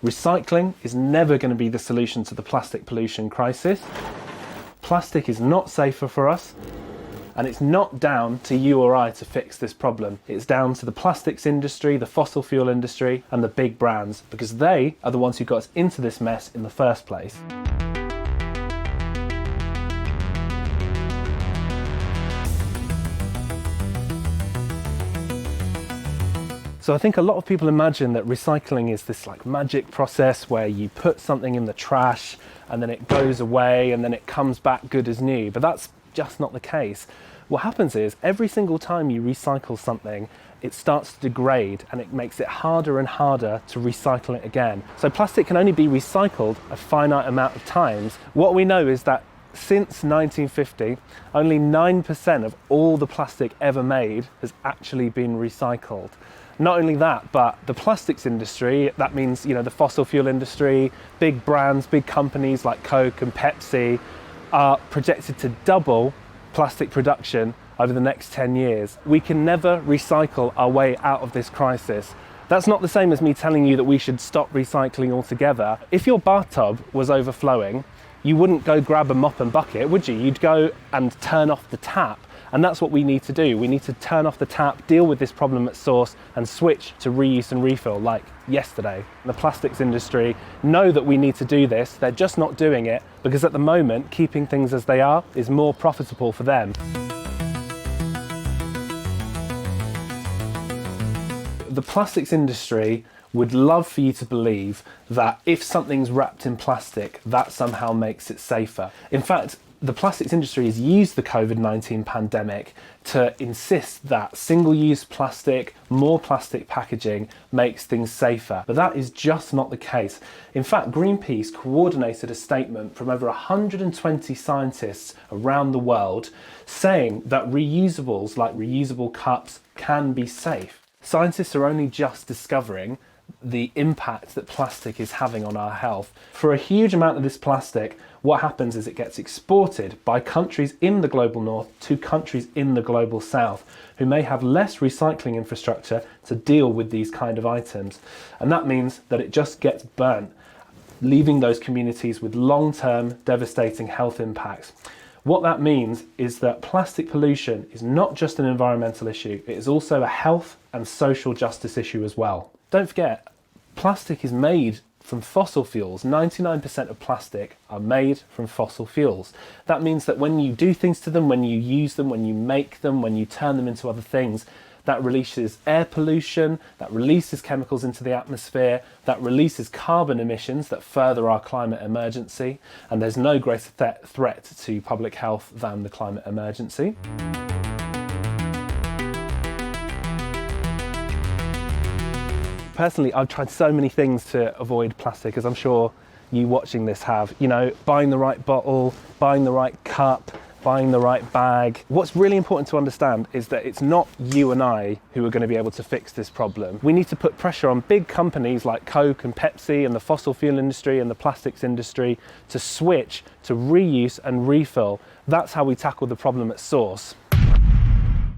Recycling is never going to be the solution to the plastic pollution crisis. Plastic is not safer for us, and it's not down to you or I to fix this problem. It's down to the plastics industry, the fossil fuel industry, and the big brands, because they are the ones who got us into this mess in the first place. So I think a lot of people imagine that recycling is this like magic process where you put something in the trash and then it goes away and then it comes back good as new, but that's just not the case. What happens is every single time you recycle something, it starts to degrade and it makes it harder and harder to recycle it again. So plastic can only be recycled a finite amount of times. What we know is that since 1950, only 9% of all the plastic ever made has actually been recycled. Not only that, but the plastics industry, that means, the fossil fuel industry, big brands, big companies like Coke and Pepsi are projected to double plastic production over the next 10 years. We can never recycle our way out of this crisis. That's not the same as me telling you that we should stop recycling altogether. If your bathtub was overflowing, you wouldn't go grab a mop and bucket, would you? You'd go and turn off the tap. And that's what we need to do. We need to turn off the tap, deal with this problem at source, and switch to reuse and refill like yesterday. The plastics industry know that we need to do this. They're just not doing it because at the moment, keeping things as they are is more profitable for them. The plastics industry would love for you to believe that if something's wrapped in plastic, that somehow makes it safer. In fact, the plastics industry has used the COVID-19 pandemic to insist that single-use plastic, more plastic packaging makes things safer. But that is just not the case. In fact, Greenpeace coordinated a statement from over 120 scientists around the world saying that reusables like reusable cups can be safe. Scientists are only just discovering the impact that plastic is having on our health. For a huge amount of this plastic, what happens is it gets exported by countries in the global north to countries in the global south who may have less recycling infrastructure to deal with these kind of items. And that means that it just gets burnt, leaving those communities with long-term devastating health impacts. What that means is that plastic pollution is not just an environmental issue, it is also a health and social justice issue as well. Don't forget, plastic is made from fossil fuels. 99% of plastic are made from fossil fuels. That means that when you do things to them, when you use them, when you make them, when you turn them into other things, that releases air pollution, that releases chemicals into the atmosphere, that releases carbon emissions that further our climate emergency. And there's no greater threat to public health than the climate emergency. Personally, I've tried so many things to avoid plastic, as I'm sure you watching this have. Buying the right bottle, buying the right cup, buying the right bag. What's really important to understand is that it's not you and I who are going to be able to fix this problem. We need to put pressure on big companies like Coke and Pepsi and the fossil fuel industry and the plastics industry to switch to reuse and refill. That's how we tackle the problem at source.